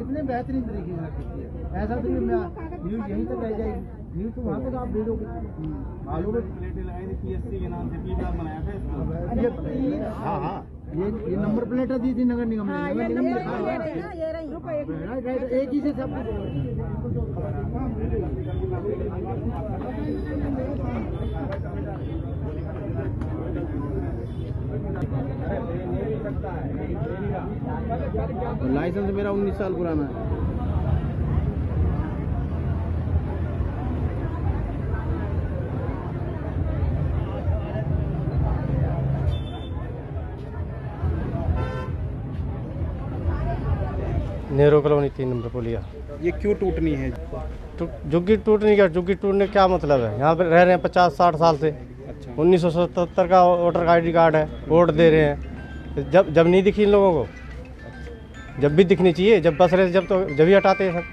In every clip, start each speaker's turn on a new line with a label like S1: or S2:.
S1: कितने बेहतरीन तरीके से रखी है। ऐसा तो न्यूज यहीं तक रह जाएगी, न्यूज तो वहाँ तक आप भेजोगे। मालूम है PSC के नाम से पीला बनाया था इसको। हाँ हाँ, ये नंबर प्लेटें दी थी नगर निगम ने। नगर निगम ने एक ही से सब लाइसेंस मेरा 19 साल पुराना है।
S2: नेहरू कॉलोनी 3 नंबर पुलिया।
S3: ये क्यों टूटनी है?
S2: झुग्गी टूटने का, झुग्गी टूटने क्या मतलब है? यहाँ पे रह रहे हैं 50-60 साल से।
S3: अच्छा।
S2: 1977 का वोटर ID कार्ड है, वोट दे रहे हैं। जब नहीं दिखी इन लोगों को, जब भी दिखनी चाहिए, जब बस रहे जब तो जब ही हटाते हैं सब।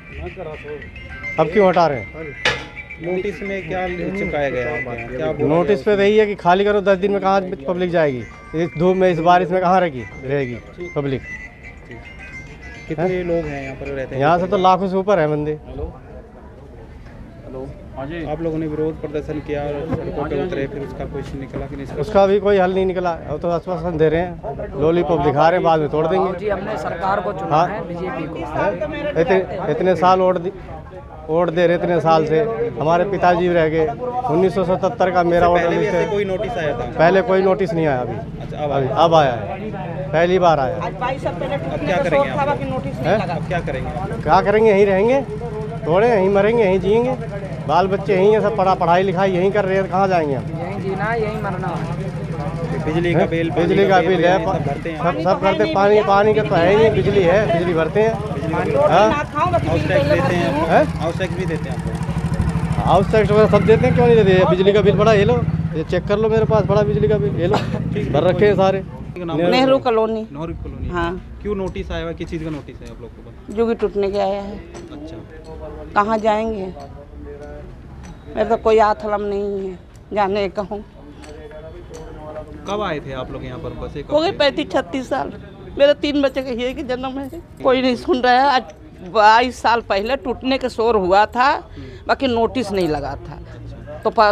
S2: अब क्यों हटा रहे हैं?
S3: नोटिस में क्या चिपकाया गया है? क्या
S2: नोटिस पे यही है कि खाली करो, 10 दिन में कहाँ पब्लिक जाएगी? इस धूप में, इस बारिश में कहाँ रहेगी पब्लिक?
S3: कितने लोग हैं यहाँ पर रहते हैं?
S2: यहाँ से तो लाखों से ऊपर है बंदे।
S3: हेलो, आप लोगों ने विरोध प्रदर्शन किया और सड़कों पे उतरे, फिर उसका कुछ निकला कि नहीं?
S2: उसका भी कोई हल नहीं निकला। अब तो आश्वासन दे रहे हैं, लॉलीपॉप दिखा रहे हैं, बाद में तोड़ देंगे।
S4: जी, हमने सरकार को चुना है, बीजेपी को।
S2: इतने साल वोट दे रहे, इतने साल से हमारे पिताजी रह गए। 1977 का मेरा वोट
S3: पहले कोई नोटिस आया था?
S2: पहले कोई नोटिस नहीं आया अभी।
S3: अच्छा,
S2: अब आया है, पहली बार आया।
S3: अब क्या करेंगे आप? अब क्या करेंगे?
S2: क्या करेंगे? यहीं रहेंगे, थोड़े यहीं मरेंगे, यहीं जिएंगे। बाल बच्चे यहीं है, सब पढ़ाई लिखाई यहीं कर रहे हैं, कहाँ जाएंगे हम?
S4: यहीं जीना, यहीं मरना।
S3: बिजली का बिल
S2: है, सब करते। पानी का तो है ही नहीं, बिजली है, बिजली भरते हैं।
S3: हाउस टैक्स देते हैं? हाउस टैक्स भी देते हैं आपको?
S2: हाउस टैक्स वगैरह सब देते हैं, क्यों नहीं देते? बिजली का बिल पड़ा, ये लो, ये चेक कर लो, मेरे पास बड़ा बिजली का बिल, ये लो, भर रखे हैं सारे।
S5: नेहरू कॉलोनी।
S3: नेहरू कॉलोनी।
S5: हाँ।
S3: क्यों नोटिस आया हुआ? किस चीज़ का नोटिस है आप लोग को?
S5: झुग्गी टूटने के आया है।
S3: अच्छा।
S5: कहाँ जाएंगे? मेरे तो कोई आथलम नहीं है जाने कहूँ।
S3: कब आए थे आप लोग यहाँ पर? बस
S5: हो गए 35-36 साल। मेरे 3 बच्चे के ही जन्म है, कोई नहीं सुन रहा है। आज 22 साल पहले टूटने का शोर हुआ था, बाकी नोटिस नहीं लगा था। तो पर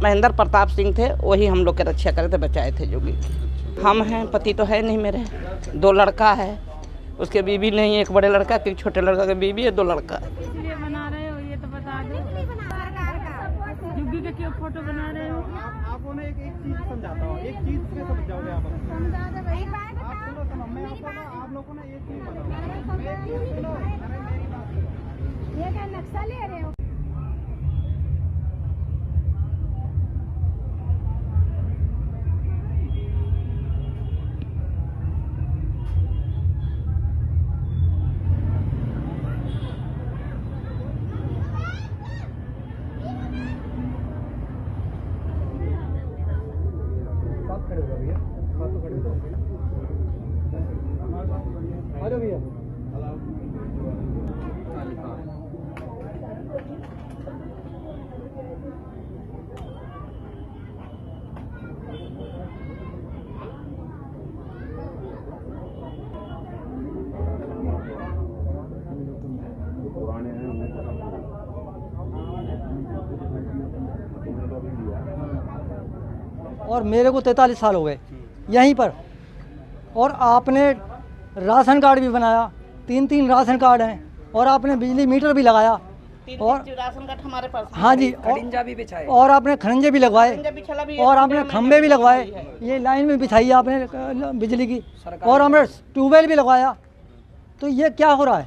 S5: महेंद्र प्रताप सिंह थे, वही हम लोग के रक्षा करे थे, बचाए थे जोगी। हम हैं, पति तो है नहीं मेरे, 2 लड़का है, उसके बीवी नहीं, एक बड़े लड़का, एक छोटे लड़का के बीवी है, 2 लड़का।
S6: इसलिए बना रहे हो ये तो बता दो, झुग्गी के क्यों फोटो बना रहे हो?
S3: आपको ना एक चीज समझाता हूँ, एक चीज से समझ जाओगे आप। आप लोगों को ना एक चीज बताओ,
S6: ये क्या नक्शा ले रहे हो?
S2: भैया
S7: और मेरे को 43 साल हो गए यहीं पर, और आपने राशन कार्ड भी बनाया, 3 राशन कार्ड हैं, और आपने बिजली मीटर भी लगाया, और
S5: राशन कार्ड हमारे पास।
S7: हाँ जी,
S4: खड़िंजा भी बिछाए,
S7: और आपने खड़ंजे भी लगवाए, और आपने खंबे भी लगवाए, ये लाइन भी बिछाई है आपने बिजली की, और हमने ट्यूबवेल भी लगवाया। तो ये क्या हो रहा है?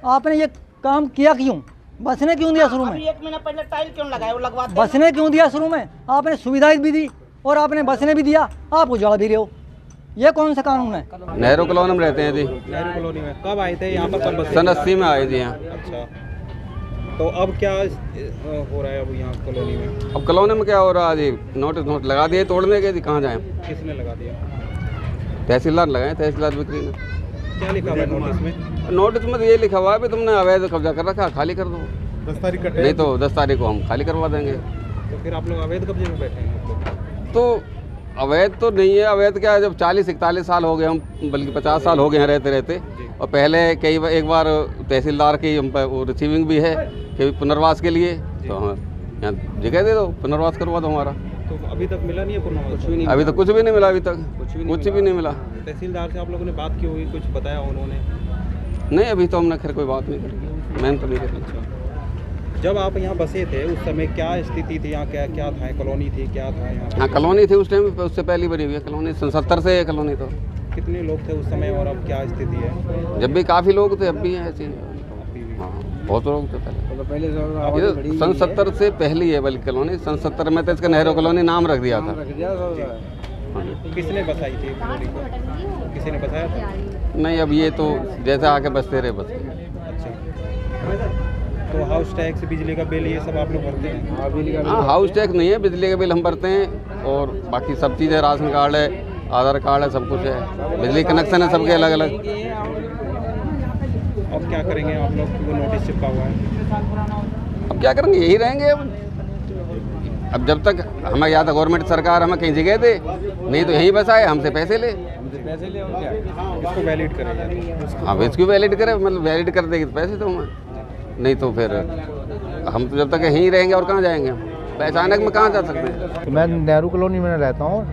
S7: आपने ये काम किया क्यों? बस ने क्यों दिया शुरू में?
S5: 1 महीना पहले टाइल क्यों लगाया? वो लगवाते।
S7: बस ने क्यों दिया शुरू में? आपने सुविधाएं भी दी और आपने बस ने भी दिया, आप उजाड़ भी रहे हो। ये कौन सा कानून है?
S8: नेहरू कॉलोनी में रहते हैं जी।
S3: नेहरू कॉलोनी में कब आए थे यहाँ पर? कब बसे?
S8: सन 80 में आए थे यहाँ।
S3: अच्छा, तो अब क्या हो रहा है अब यहाँ कॉलोनी में?
S8: अब कॉलोनी में क्या हो रहा है जी? नोट लगा दिए तोड़ने के, कहाँ जाएँ?
S3: किसने लगा दिया?
S8: तहसीलदार लगाए, तहसीलदार बिक्री ने।
S3: क्या लिखा हुआ है नोटिस में?
S8: नोटिस में ये लिखा हुआ है भी तुमने अवैध कब्जा कर रखा, खाली कर दो।
S3: 10 तारीख का
S8: नहीं तो 10 तारीख को हम खाली करवा देंगे।
S3: तो फिर आप लोग अवैध कब्जे में बैठे हैं? आप लोग
S8: तो अवैध तो नहीं है, अवैध क्या है, जब 40-41 साल हो गए हम, बल्कि 50 साल हो गए हैं रहते रहते, और पहले एक बार तहसीलदार की हम पर वो रिसीविंग भी है कि पुनर्वास के लिए, तो हाँ यहाँ जगह दे दो, पुनर्वास करवा दो हमारा।
S3: तो अभी तक मिला नहीं है पुनर्वास? कुछ भी नहीं,
S8: अभी तक कुछ भी नहीं मिला, अभी तक कुछ भी नहीं मिला।
S3: तहसीलदार से आप लोगों ने बात की होगी, कुछ बताया उन्होंने?
S8: नहीं, अभी तो हमने खैर कोई बात नहीं करी, मैंने तो नहीं करी।
S3: जब आप यहाँ बसे थे उस समय क्या स्थिति थी यहाँ, क्या था, कॉलोनी थी, क्या था यहाँ?
S8: हाँ कॉलोनी थी उस टाइम, उससे पहले बनी हुई है कॉलोनी, 70 से है कॉलोनी। तो
S3: कितने लोग थे उस समय और अब क्या स्थिति है?
S8: जब भी काफ़ी लोग थे, अब भी हैं ऐसे। हाँ बहुत लोग थे पहले। ये 70 से पहले है बल्कि कॉलोनी, 70 में तो इसका नेहरू कॉलोनी नाम रख दिया था।
S3: किसने बसाई थी कॉलोनी को? किसी ने बसाया था?
S8: नहीं, अब ये तो जैसे आके बसते रहे बस।
S3: अच्छा, तो हाउस टैक्स, बिजली का बिल, ये सब आप लोग भरते हैं?
S8: हाँ हाउस टैक्स नहीं है, बिजली का बिल हम भरते हैं और बाकी सब चीज़ें, राशन कार्ड है, आधार कार्ड है, सब कुछ है, बिजली कनेक्शन है सबके अलग अलग।
S3: अब क्या करेंगे आप लोग? वो नोटिस चिपका हुआ है,
S8: अब क्या करेंगे, यही रहेंगे अब जब तक हमें या तो गवर्नमेंट सरकार हमें कहीं जगह दे, नहीं तो यहीं बसाए, हमसे पैसे ले।
S3: इसको वैलिड करें?
S8: हाँ इसको वैलिड करे, मतलब वैलिड कर देगी तो पैसे तो हमें, नहीं तो फिर हम तो जब तक यहीं रहेंगे और कहाँ जाएंगे, अचानक में कहाँ जा सकते हैं।
S1: मैं नेहरू कॉलोनी में रहता हूँ।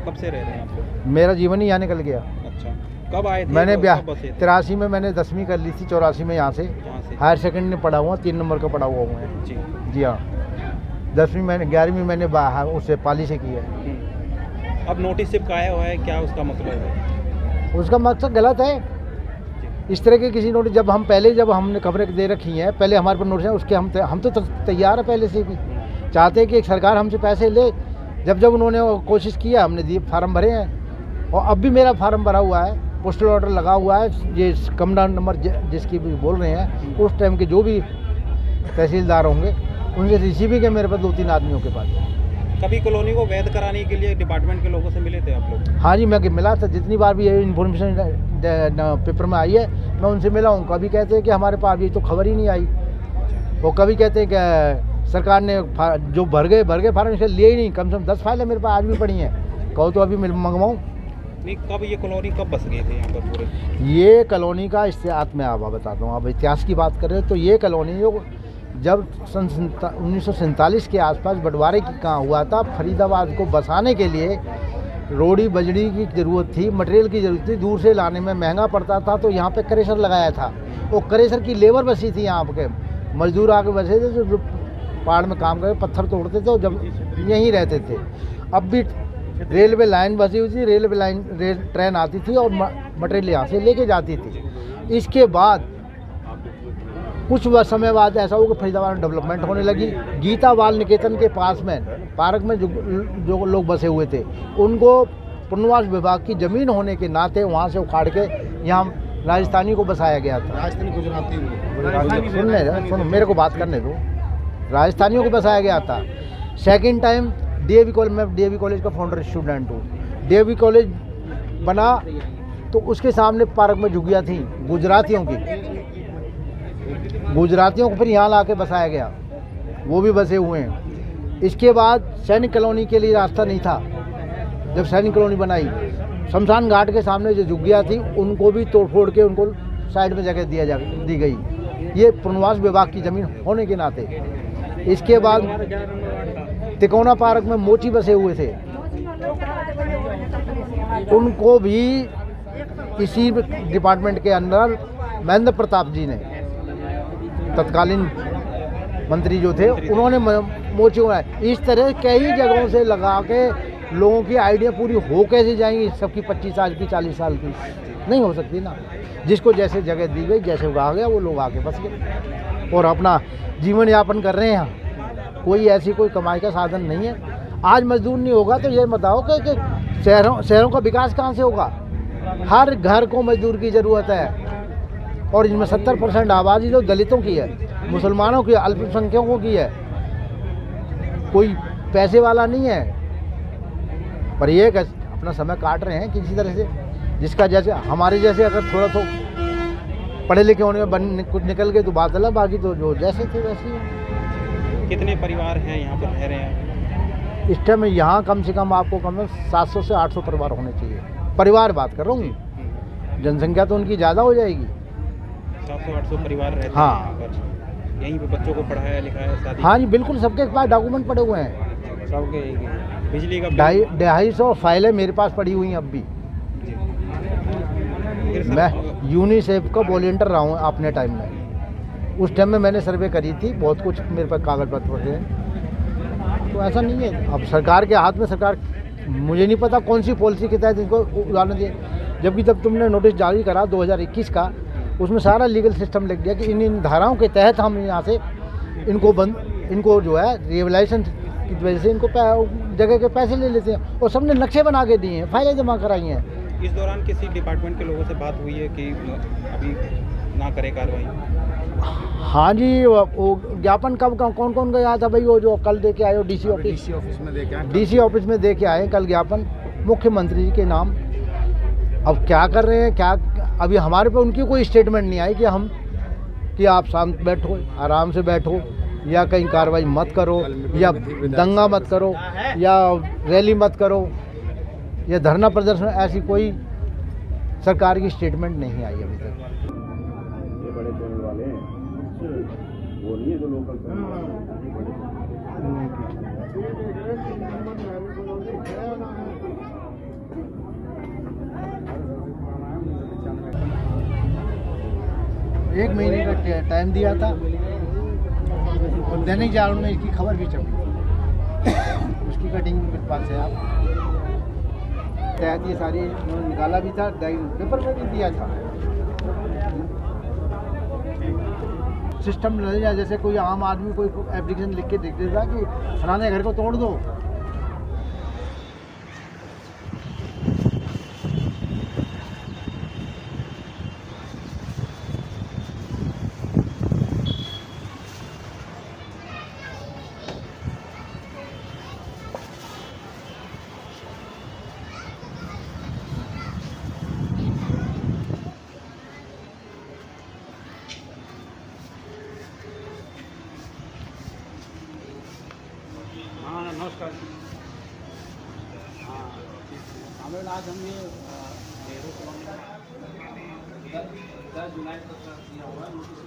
S3: कब से रह रहे हैं आप?
S1: मेरा जीवन ही यहाँ निकल गया।
S3: अच्छा, कब आए थे?
S1: मैंने ब्याह
S3: कब बसे थे?
S1: 83 में मैंने 10वीं कर ली थी, 84 में यहाँ से हायर सेकेंडरी में पढ़ा हुआ, 3 नंबर का पढ़ा हुआ हूँ मैं। जी हाँ, 10वीं मैंने 11वीं मैंने उससे पाली से की है।
S3: अब नोटिस चिपकाया हुआ है, क्या उसका मतलब है?
S1: उसका मकसद गलत है। इस तरह के किसी नोटिस जब हमने खबरें दे रखी हैं, पहले हमारे पर नोटिस है, उसके हम तो तैयार है पहले से भी, चाहते हैं कि एक सरकार हमसे पैसे ले। जब उन्होंने कोशिश किया, हमने दिए, फार्म भरे हैं और अब भी मेरा फार्म भरा हुआ है, पोस्टल ऑर्डर लगा हुआ है। ये कम डाउन नंबर जिसकी भी बोल रहे हैं, उस टाइम के जो भी तहसीलदार होंगे उनसे रिसीविंग है मेरे पास 2-3 आदमियों के पास।
S3: कभी कॉलोनी को वैध कराने के लिए डिपार्टमेंट के लोगों से मिले थे आप लोग?
S1: हाँ जी, मैं मिला था, जितनी बार भी ये इन्फॉर्मेशन पेपर में आई है मैं उनसे मिला हूँ। कभी कहते हैं कि हमारे पास अभी तो खबर ही नहीं आई, वो कभी कहते हैं कि सरकार ने जो भर गए फार्म इसके लिए ही नहीं। कम से कम 10 फाइलें मेरे पास आज भी पड़ी हैं, कहो तो अभी मंगवाऊँ।
S3: नहीं, कब ये कॉलोनी कब बस गए थे यहाँ पर पूरे?
S1: ये कॉलोनी का इतिहास मैं आप बताता हूँ। अब इतिहास की बात करें तो ये कॉलोनी जब सन 1947 के आसपास बंटवारे की कहाँ हुआ था, फरीदाबाद को बसाने के लिए रोड़ी बजड़ी की ज़रूरत थी, मटेरियल की ज़रूरत थी, दूर से लाने में महंगा पड़ता था, तो यहाँ पे क्रेशर लगाया था। वो क्रेशर की लेबर बसी थी, यहाँ के मजदूर आके बसे थे जो पहाड़ में काम करके पत्थर तोड़ते थे और जब यहीं रहते थे। अब भी रेलवे लाइन बसी हुई थी, ट्रेन आती थी और मटेरियल यहाँ से लेके जाती थी। इसके बाद कुछ समय बाद ऐसा हुआ कि फरीदाबाद में डेवलपमेंट होने लगी। गीता बाल निकेतन के पास में पार्क में जो लोग बसे हुए थे, उनको पुनर्वास विभाग की ज़मीन होने के नाते वहाँ से उखाड़ के यहाँ राजस्थानी को बसाया गया था।
S3: राजस्थानी गुजराती
S1: सुनो मेरे को बात करने दो। राजस्थानियों को बसाया गया था। सेकेंड टाइम DAV कॉलेज, मैं DAV कॉलेज का फाउंडर स्टूडेंट हूँ। DAV कॉलेज बना तो उसके सामने पार्क में झुग्गियाँ थी गुजरातियों को फिर यहाँ ला के बसाया गया, वो भी बसे हुए हैं। इसके बाद सैनिक कॉलोनी के लिए रास्ता नहीं था। जब सैनिक कॉलोनी बनाई, शमशान घाट के सामने जो झुग्गियाँ थी उनको भी तोड़ फोड़ के उनको साइड में जगह दी गई, ये पुनर्वास विभाग की ज़मीन होने के नाते। इसके बाद तिकोना पार्क में मोची बसे हुए थे, उनको भी इसी डिपार्टमेंट के अंदर महेंद्र प्रताप जी ने, तत्कालीन मंत्री जो थे, उन्होंने मोची बनाए। इस तरह कई जगहों से लगा के लोगों की आइडिया पूरी हो कैसे जाएंगी, सबकी 25 साल की 40 साल की नहीं हो सकती ना। जिसको जैसे जगह दी गई, जैसे आ गया वो लोग आके बस गए और अपना जीवन यापन कर रहे हैं। कोई ऐसी कोई कमाई का साधन नहीं है। आज मजदूर नहीं होगा तो ये बताओ कि शहरों का विकास कहाँ से होगा। हर घर को मजदूर की ज़रूरत है और इनमें 70% आबादी तो दलितों की है, मुसलमानों की, अल्पसंख्यकों की है। कोई पैसे वाला नहीं है, पर ये अपना समय काट रहे हैं किसी तरह से। जिसका जैसे हमारे जैसे अगर थोड़ा तो पढ़े लिखे होने में कुछ निकल गए तो बात अलग, बाकी तो जो जैसे थे वैसे ही।
S3: कितने परिवार हैं यहाँ पर रह रहे हैं
S1: इस टाइम? यहाँ कम से कम आपको कम 700 से 800 परिवार होने चाहिए। परिवार बात कर रहा हूँ। जनसंख्या तो उनकी ज़्यादा हो जाएगी।
S3: 700-800 परिवार रहते
S1: हाँ।
S3: हैं यहाँ पर। यहीं पे बच्चों को पढ़ाया लिखाया शादी।
S1: हाँ जी बिल्कुल, सबके पास डॉक्यूमेंट पड़े हुए हैं।
S3: सबके यही है। बिजली का बिल-
S1: 250 फाइलें मेरे पास पड़ी हुई हैं अब भी।
S3: जी। फिर सर-
S1: मैं यूनिसेफ का वॉलंटियर रहा हूँ अपने टाइम में। उस टाइम में मैंने सर्वे करी थी, बहुत कुछ मेरे पास कागज पत्र होते हैं। तो ऐसा नहीं है, अब सरकार के हाथ में, सरकार मुझे नहीं पता कौन सी पॉलिसी के तहत इनको उदाहरण दिए। जबकि जब तुमने नोटिस जारी करा 2021 का, उसमें सारा लीगल सिस्टम लिख दिया कि इन धाराओं के तहत हम यहाँ से इनको जो है रियलाइजेशन की वजह से इनको जगह के पैसे ले लेते हैं, और सबने नक्शे बना के दिए हैं, फाइलें जमा कराई हैं।
S3: इस दौरान किसी डिपार्टमेंट के लोगों से बात हुई है कि अभी ना करे कार्रवाई?
S1: हाँ जी, वो ज्ञापन कब कौन कौन गया था भाई? वो जो कल दे के आए हो डीसी ऑफिस में दे के आए कल ज्ञापन मुख्यमंत्री जी के नाम। अब क्या कर रहे हैं, क्या अभी हमारे पे उनकी कोई स्टेटमेंट नहीं आई कि आप शांत बैठो, आराम से बैठो, या कहीं कार्रवाई मत करो, या दंगा मत करो, या रैली मत करो, या धरना प्रदर्शन, ऐसी कोई सरकार की स्टेटमेंट नहीं आई अभी तक।
S9: ये बड़े चैनल वाले हैं, वो नहीं है जो लोकल
S1: एक महीने का टाइम दिया था, और दैनिक जागरण में इसकी खबर भी छपी, उसकी कटिंग मेरे पास है। आप तहत ये सारी उन्होंने निकाला भी था, पेपर में भी दिया था। सिस्टम नहीं है, जैसे कोई आम आदमी कोई एप्लीकेशन लिख के देख देता कि फलाने घर को तोड़ दो,
S3: नमस्कार। हाँ, आज हम ये नेहरू कॉलोनी 10 जुलाई तक दिया हुआ है नोटिस।